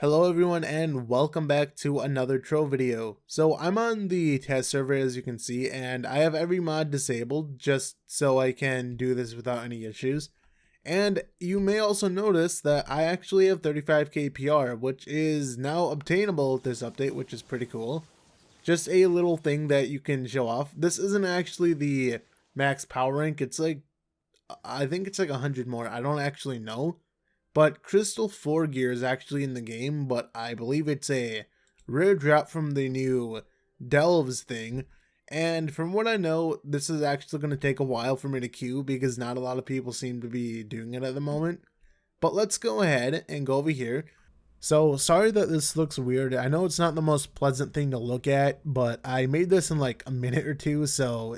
Hello everyone and welcome back to another Trove video. So I'm on the test server as you can see, and I have every mod disabled just so I can do this without any issues. And you may also notice that I actually have 35k PR, which is now obtainable with this update, which is pretty cool. Just a little thing that you can show off. This isn't actually the max power rank, it's like, I think it's like 100 more, I don't actually know. But Crystal 4 gear is actually in the game, but I believe it's a rare drop from the new Delves thing. And from what I know, this is actually going to take a while for me to queue because not a lot of people seem to be doing it at the moment. But let's go ahead and go over here. So sorry that this looks weird. I know it's not the most pleasant thing to look at, but I made this in like a minute or two, so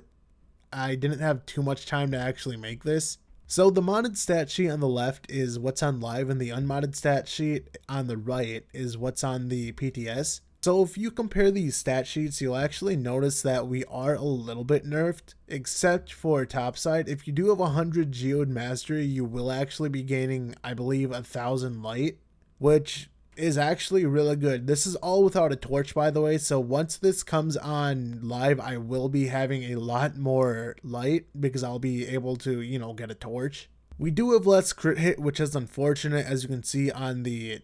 I didn't have too much time to actually make this. So the modded stat sheet on the left is what's on live, and the unmodded stat sheet on the right is what's on the PTS. So if you compare these stat sheets, you'll actually notice that we are a little bit nerfed, except for topside. If you do have 100 Geode Mastery, you will actually be gaining, I believe, 1000 light, which is actually really good. This is all without a torch, by the way, so once this comes on live, I will be having a lot more light because I'll be able to, get a torch. We do have less crit hit, which is unfortunate. As you can see on the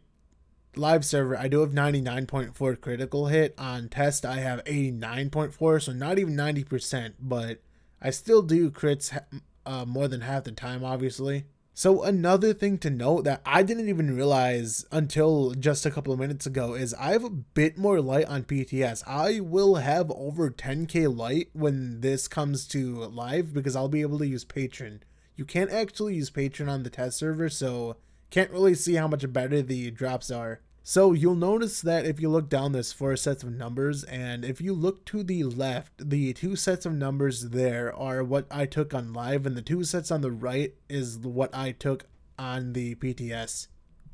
live server, I do have 99.4 critical hit. On test, I have 89.4, so not even 90%, but I still do crits more than half the time, obviously. So another thing to note that I didn't even realize until just a couple of minutes ago is I have a bit more light on PTS. I will have over 10k light when this comes to live because I'll be able to use Patron. You can't actually use Patron on the test server, so can't really see how much better the drops are. So you'll notice that if you look down, there's 4 sets of numbers, and if you look to the left, the 2 sets of numbers there are what I took on live, and the 2 sets on the right is what I took on the PTS.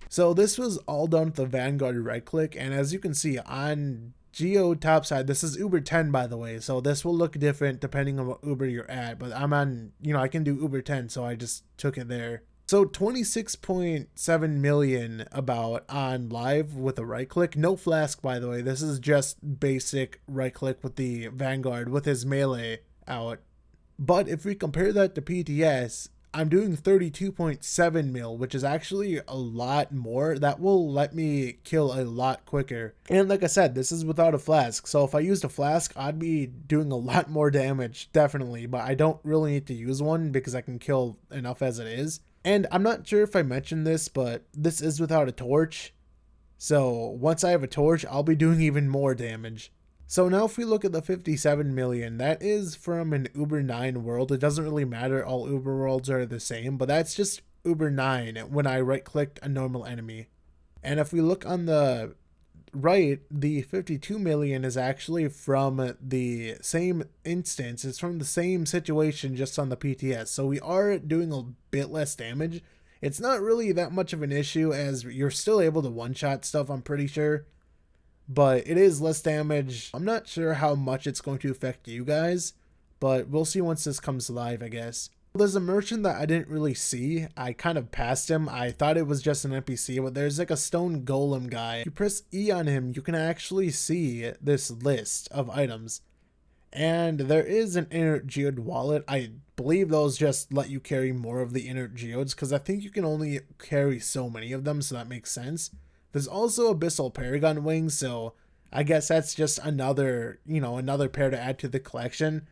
So this was all done with the Vanguard right click, and as you can see on Geo topside, this is Uber 10 by the way, so this will look different depending on what Uber you're at, but I'm on, I can do Uber 10, so I just took it there. So 26.7 million about on live with a right click. No flask, by the way. This is just basic right click with the Vanguard with his melee out. But if we compare that to PTS, I'm doing 32.7 mil, which is actually a lot more. That will let me kill a lot quicker. And like I said, this is without a flask. So if I used a flask, I'd be doing a lot more damage, definitely. But I don't really need to use one because I can kill enough as it is. And I'm not sure if I mentioned this, but this is without a torch. So once I have a torch, I'll be doing even more damage. So now if we look at the 57 million, that is from an Uber 9 world. It doesn't really matter, all Uber worlds are the same, but that's just Uber 9 when I right clicked a normal enemy. And if we look on the right, the 52 million is actually from the same instance. It's from the same situation, just on the PTS. So we are doing a bit less damage. It's not really that much of an issue as you're still able to one-shot stuff, I'm pretty sure. But it is less damage. I'm not sure how much it's going to affect you guys, but we'll see once this comes live, I guess. There's a merchant that I didn't really see. I kind of passed him. I thought it was just an NPC, but there's like a stone golem guy. If you press E on him, you can actually see this list of items. And there is an inert geode wallet. I believe those just let you carry more of the inert geodes because I think you can only carry so many of them, so that makes sense. There's also abyssal paragon wings, so I guess that's just another, another pair to add to the collection.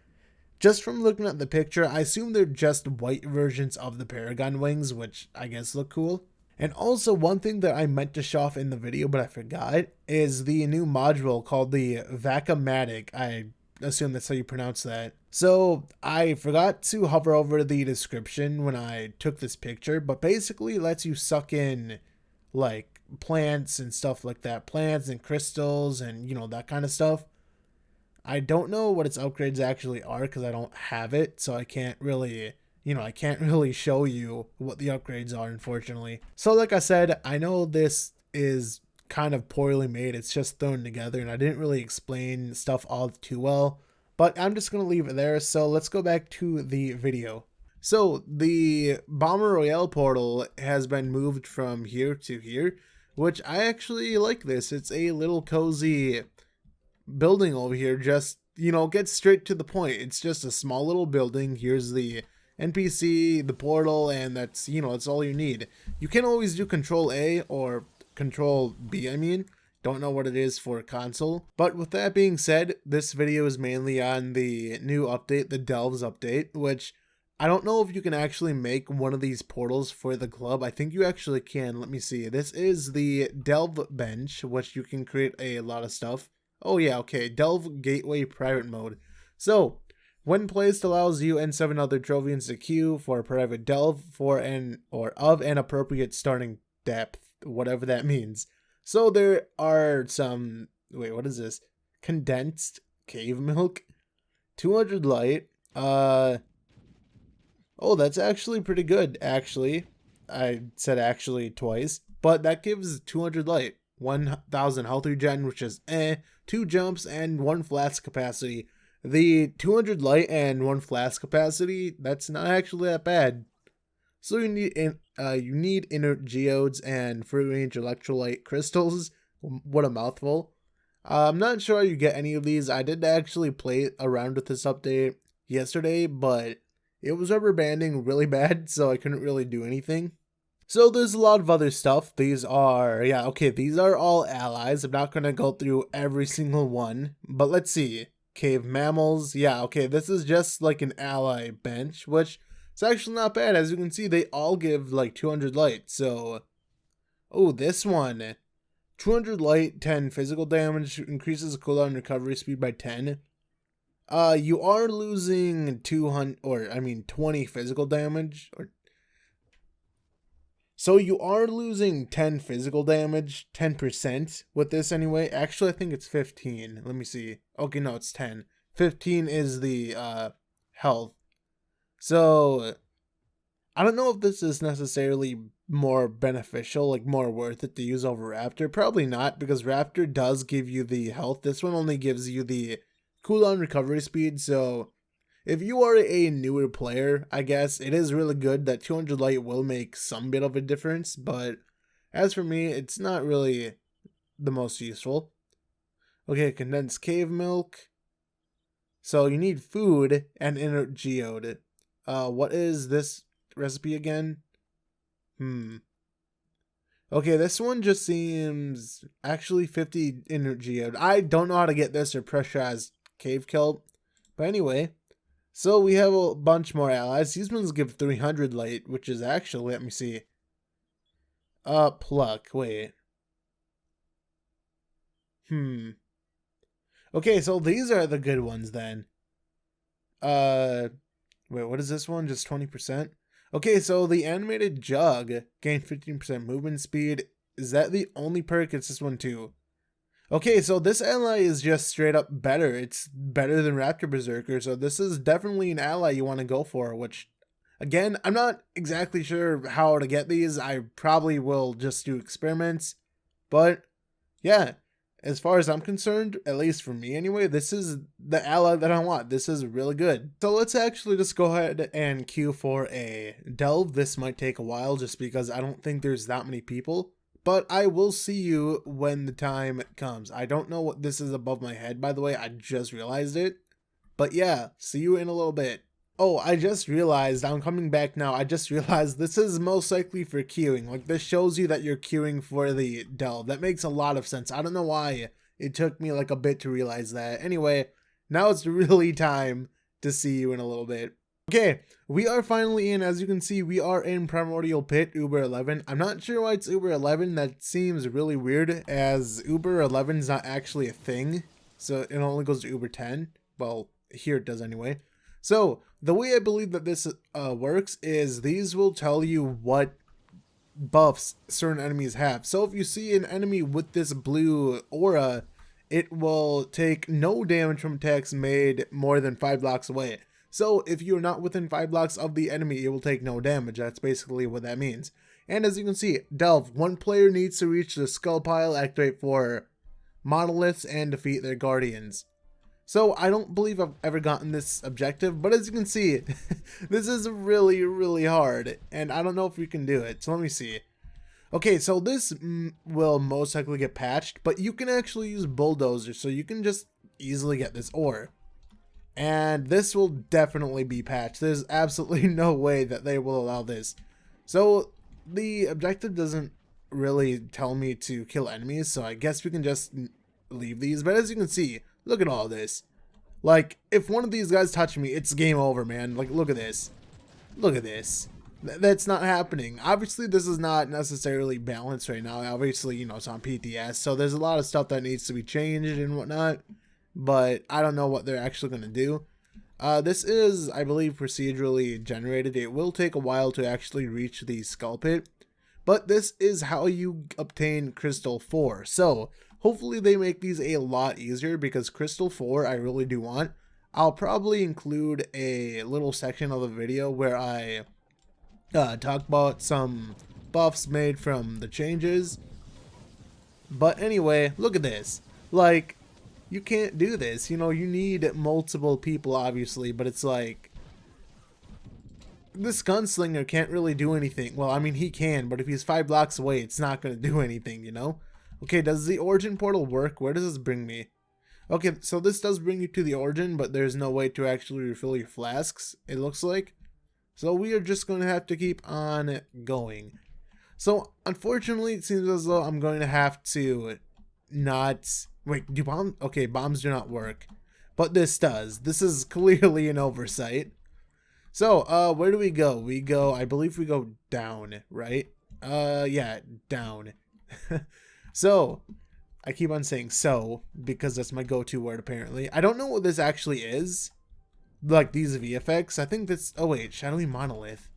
Just from looking at the picture, I assume they're just white versions of the Paragon wings, which I guess look cool. And also one thing that I meant to show off in the video, but I forgot, is the new module called the Vacuumatic. I assume that's how you pronounce that. So I forgot to hover over the description when I took this picture, but basically it lets you suck in like plants and stuff like that. Plants and crystals and, that kind of stuff. I don't know what its upgrades actually are because I don't have it, so I can't really, I can't really show you what the upgrades are, unfortunately. So like I said, I know this is kind of poorly made. It's just thrown together, and I didn't really explain stuff all too well, but I'm just going to leave it there. So let's go back to the video. So the Bomber Royale portal has been moved from here to here. which I actually like this. It's a little cozy building over here. Just, you know, get straight to the point. It's just a small little building. Here's the NPC, the portal, and that's, you know, that's all you need. You can always do Control A or Control B, I mean. Don't know what it is for console. But with that being said, this video is mainly on the new update, the Delves update, which I don't know if you can actually make one of these portals for the club. I think you actually can. Let me see. This is the Delve bench, which you can create a lot of stuff. Oh yeah, okay. Delve Gateway Private Mode. So, when placed, allows you and 7 other Trovians to queue for a private delve for an or of an appropriate starting depth, whatever that means. So there are some, wait, what is this? Condensed cave milk, 200 light. Oh, that's actually pretty good, actually. I said actually twice, but that gives 200 light, 1000 health regen, which is 2 jumps and 1 flask capacity. The 200 light and 1 flask capacity, that's not actually that bad. So you need inert geodes and free range electrolyte crystals. What a mouthful. I'm not sure how you get any of these. I did actually play around with this update yesterday, but it was rubber banding really bad, so I couldn't really do anything. So there's a lot of other stuff. These are, yeah, okay, these are all allies. I'm not going to go through every single one, but let's see. Cave mammals. Yeah, okay, this is just like an ally bench, which it's actually not bad. As you can see, they all give like 200 light. So, oh, this one, 200 light, 10 physical damage, increases cooldown recovery speed by 10. You are losing 20 physical damage, so you are losing 10 physical damage, 10% with this anyway. Actually, I think it's 15. Let me see. Okay, no, it's 10. 15 is the health. So, I don't know if this is necessarily more beneficial, like more worth it to use over Raptor. Probably not, because Raptor does give you the health. This one only gives you the cooldown recovery speed. So, if you are a newer player, I guess it is really good that 200 light will make some bit of a difference. But as for me, it's not really the most useful. Okay, condensed cave milk. So you need food and inert geode. What is this recipe again? Okay, this one just seems actually 50 inert geode. I don't know how to get this or pressurized cave kelp. But anyway, so we have a bunch more allies. These ones give 300 light, which is actually, let me see. Pluck, wait. Okay, so these are the good ones then. Wait, what is this one? Just 20%? Okay, so the animated jug gained 15% movement speed. Is that the only perk? It's this one too. Okay, so this ally is just straight up better. It's better than Raptor Berserker, so this is definitely an ally you want to go for, which, again, I'm not exactly sure how to get these. I probably will just do experiments, but yeah, as far as I'm concerned, at least for me anyway, this is the ally that I want. This is really good. So let's actually just go ahead and queue for a delve. This might take a while just because I don't think there's that many people, but I will see you when the time comes. I don't know what this is above my head, by the way. I just realized it. But yeah, see you in a little bit. Oh, I just realized, I'm coming back now, I just realized this is most likely for queuing. Like, this shows you that you're queuing for the delve. That makes a lot of sense. I don't know why it took me like a bit to realize that. Anyway, now it's really time to see you in a little bit. Okay, we are finally in. As you can see, we are in Primordial Pit, Uber 11. I'm not sure why it's Uber 11. That seems really weird, as Uber 11 is not actually a thing. So it only goes to Uber 10. Well, here it does anyway. So, the way I believe that this works is these will tell you what buffs certain enemies have. So if you see an enemy with this blue aura, it will take no damage from attacks made more than 5 blocks away. So if you're not within 5 blocks of the enemy, it will take no damage. That's basically what that means. And as you can see, Delve, one player needs to reach the skull pile, activate 4 monoliths, and defeat their guardians. So I don't believe I've ever gotten this objective, but as you can see, this is really, really hard, and I don't know if we can do it. So let me see. Okay, so this will most likely get patched, but you can actually use bulldozers, so you can just easily get this ore. And this will definitely be patched. There's absolutely no way that they will allow this. So the objective doesn't really tell me to kill enemies, so I guess we can just leave these. But as you can see, look at all this. Like, if one of these guys touch me, it's game over, man. Like, look at this. Look at this. That's not happening. Obviously, this is not necessarily balanced right now. Obviously, you know, it's on PTS, so there's a lot of stuff that needs to be changed and whatnot. But I don't know what they're actually going to do. This is, I believe, procedurally generated. It will take a while to actually reach the skull pit. But this is how you obtain Crystal 4. So, hopefully they make these a lot easier because Crystal 4 I really do want. I'll probably include a little section of the video where I talk about some buffs made from the changes. But anyway, look at this. Like, you can't do this. You know, you need multiple people, obviously, but it's like, this gunslinger can't really do anything. Well, I mean, he can, but if he's 5 blocks away, it's not going to do anything, you know? Okay, does the origin portal work? Where does this bring me? Okay, so this does bring you to the origin, but there's no way to actually refill your flasks, it looks like. So we are just going to have to keep on going. So, unfortunately, it seems as though I'm going to have to not... Wait, do bombs... Okay, bombs do not work. But this does. This is clearly an oversight. So, where do we go? We go... I believe we go down, right? Yeah, down. So, I keep on saying so, because that's my go-to word, apparently. I don't know what this actually is. Like, these VFX. I think this... Oh, wait. Shadowy Monolith.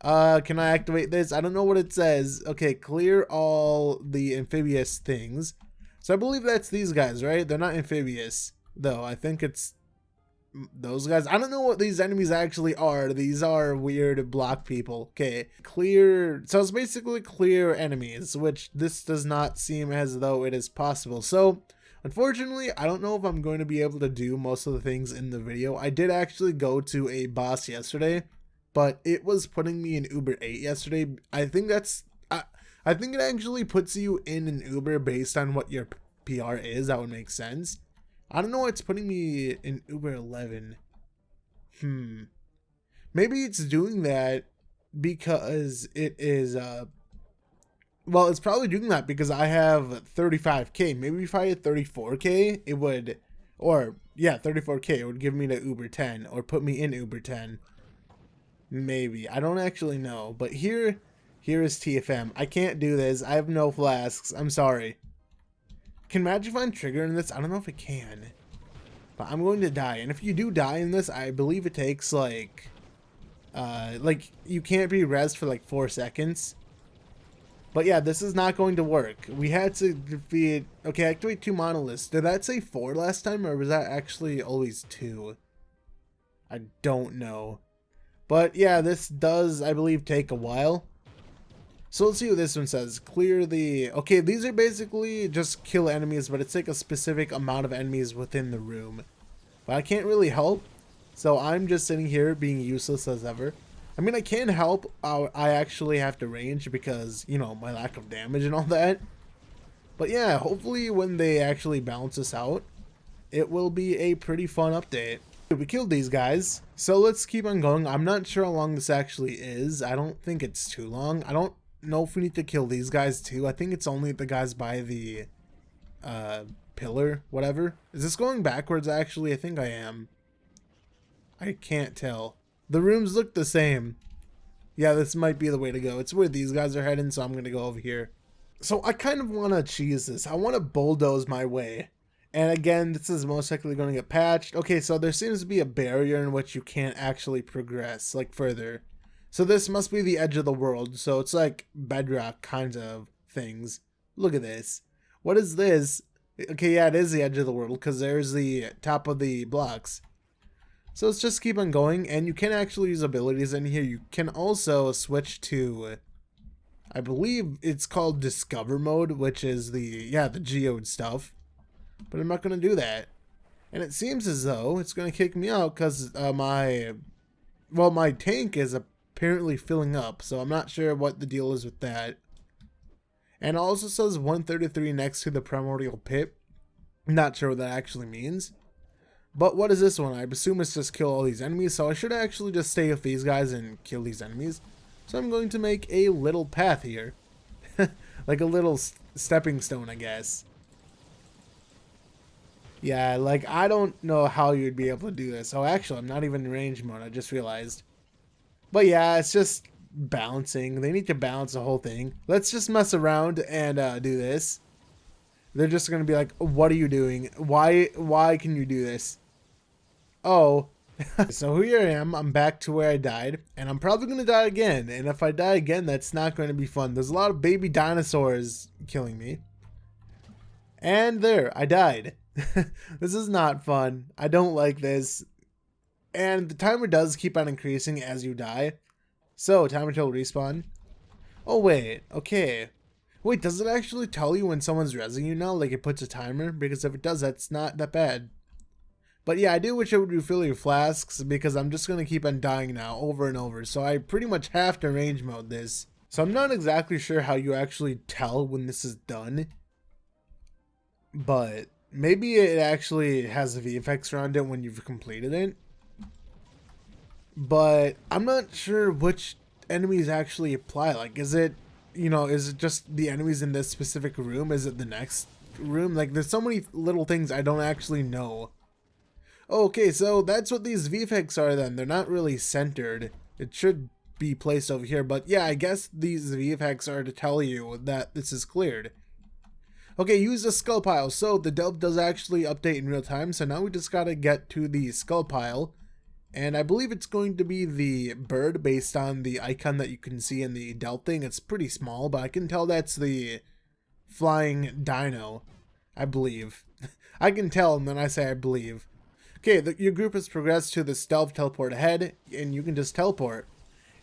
Can I activate this? I don't know what it says. Okay, clear all the amphibious things. So I believe that's these guys, right? They're not amphibious, though. I think it's those guys. I don't know what these enemies actually are. These are weird block people. Okay, clear. So it's basically clear enemies, which this does not seem as though it is possible. So unfortunately, I don't know if I'm going to be able to do most of the things in the video. I did actually go to a boss yesterday, but it was putting me in Uber 8 yesterday. I think that's... I think it actually puts you in an Uber based on what your PR is. That would make sense. I don't know why it's putting me in Uber 11. Maybe it's doing that because it is... well, it's probably doing that because I have 35k. Maybe if I had 34k, it would... Or, yeah, 34k. It would give me the Uber 10 or put me in Uber 10. Maybe. I don't actually know. But here is TFM. I can't do this. I have no flasks. I'm sorry. Can Magifine trigger in this? I don't know if it can. But I'm going to die. And if you do die in this, I believe it takes like you can't be rezzed for like 4 seconds. But yeah, this is not going to work. We had to defeat... Okay, activate 2 monoliths. Did that say 4 last time, or was that actually always 2? I don't know. But yeah, this does, I believe, take a while. So let's see what this one says. Clear the... Okay, these are basically just kill enemies, but it's like a specific amount of enemies within the room. But I can't really help. So I'm just sitting here being useless as ever. I mean, I can help. I actually have to range because, you know, my lack of damage and all that. But yeah, hopefully when they actually balance this out, it will be a pretty fun update. We killed these guys. So let's keep on going. I'm not sure how long this actually is. I don't think it's too long. I don't know if we need to kill these guys too. I think it's only the guys by the pillar, whatever. Is this going backwards actually? I think I am. I can't tell. The rooms look the same. Yeah, this might be the way to go. It's where these guys are heading, so I'm gonna go over here. So I kind of want to cheese this. I want to bulldoze my way. And again, this is most likely going to get patched. Okay, so there seems to be a barrier in which you can't actually progress, like, further. So this must be the edge of the world. So it's like bedrock kinds of things. Look at this. What is this? Okay, yeah, it is the edge of the world because there's the top of the blocks. So let's just keep on going. And you can actually use abilities in here. You can also switch to, I believe it's called Discover Mode, which is the geode stuff. But I'm not going to do that. And it seems as though it's going to kick me out because my tank is apparently filling up. So I'm not sure what the deal is with that. And it also says 133 next to the Primordial Pit. Not sure what that actually means. But what is this one? I assume it's just kill all these enemies, so I should actually just stay with these guys and kill these enemies. So I'm going to make a little path here. Like a little stepping stone, I guess. Yeah, like I don't know how you'd be able to do this. Oh, actually, I'm not even in range mode, I just realized. But yeah, it's just balancing. They need to balance the whole thing. Let's just mess around and do this. They're just going to be like, what are you doing? Why can you do this? Oh. So here I am. I'm back to where I died. And I'm probably going to die again. And if I die again, that's not going to be fun. There's a lot of baby dinosaurs killing me. And there, I died. This is not fun. I don't like this. And the timer does keep on increasing as you die. So, time until respawn. Oh, wait. Okay. Wait, does it actually tell you when someone's rezzing you now? Like, it puts a timer? Because if it does, that's not that bad. But yeah, I do wish it would refill your flasks, because I'm just going to keep on dying now over and over. So I pretty much have to range mode this. So I'm not exactly sure how you actually tell when this is done. But maybe it actually has VFX around it when you've completed it. But I'm not sure which enemies actually apply. Like, is it, you know, is it just the enemies in this specific room? Is it the next room? Like, there's so many little things I don't actually know. Okay, so that's what these VFX are then. They're not really centered. It should be placed over here. But yeah, I guess these VFX are to tell you that this is cleared. Okay, use the skull pile. So the delve does actually update in real time. So now we just gotta get to the skull pile. And I believe it's going to be the bird based on the icon that you can see in the delve thing. It's pretty small, but I can tell that's the flying dino, I believe. I can tell, and then I say I believe. Okay, your group has progressed to the stealth teleport ahead, and you can just teleport.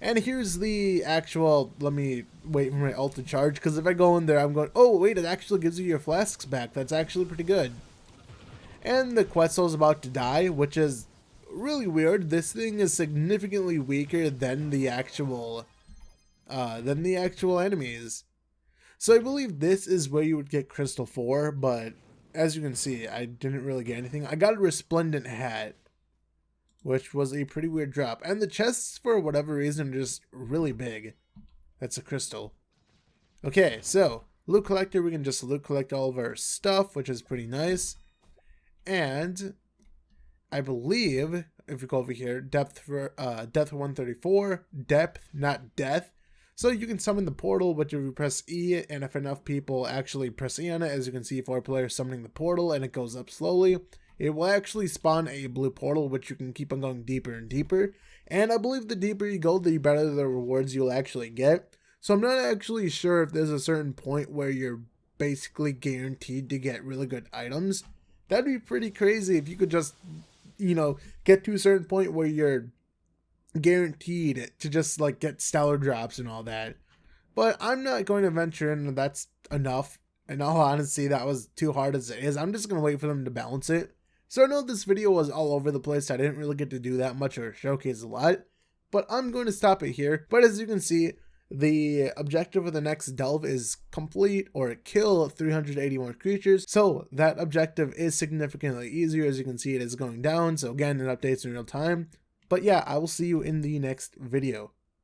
And here's the actual, let me wait for my ult to charge, because if I go in there, I'm going, oh wait, it actually gives you your flasks back. That's actually pretty good. And the Quetzal is about to die, which is really weird. This thing is significantly weaker than the actual enemies. So I believe this is where you would get Crystal 4, but as you can see, I didn't really get anything. I got a Resplendent hat, which was a pretty weird drop. And the chests, for whatever reason, are just really big. That's a crystal. Okay, so loot collector, we can just loot collect all of our stuff, which is pretty nice. And I believe, if we go over here, depth for depth 134, depth, not death. So you can summon the portal, but you press E, and if enough people actually press E on it, as you can see, 4 players summoning the portal, and it goes up slowly, it will actually spawn a blue portal, which you can keep on going deeper and deeper. And I believe the deeper you go, the better the rewards you'll actually get. So I'm not actually sure if there's a certain point where you're basically guaranteed to get really good items. That'd be pretty crazy if you could just, you know, get to a certain point where you're guaranteed to just like get stellar drops and all that. But I'm not going to venture in. That's enough. In all honesty, that was too hard as it is. I'm just going to wait for them to balance it. So I know this video was all over the place. I didn't really get to do that much or showcase a lot, but I'm going to stop it here. But as you can see, the objective of the next delve is complete, or kill 380 more creatures. So that objective is significantly easier. As you can see, it is going down. So again, it updates in real time. But yeah, I will see you in the next video.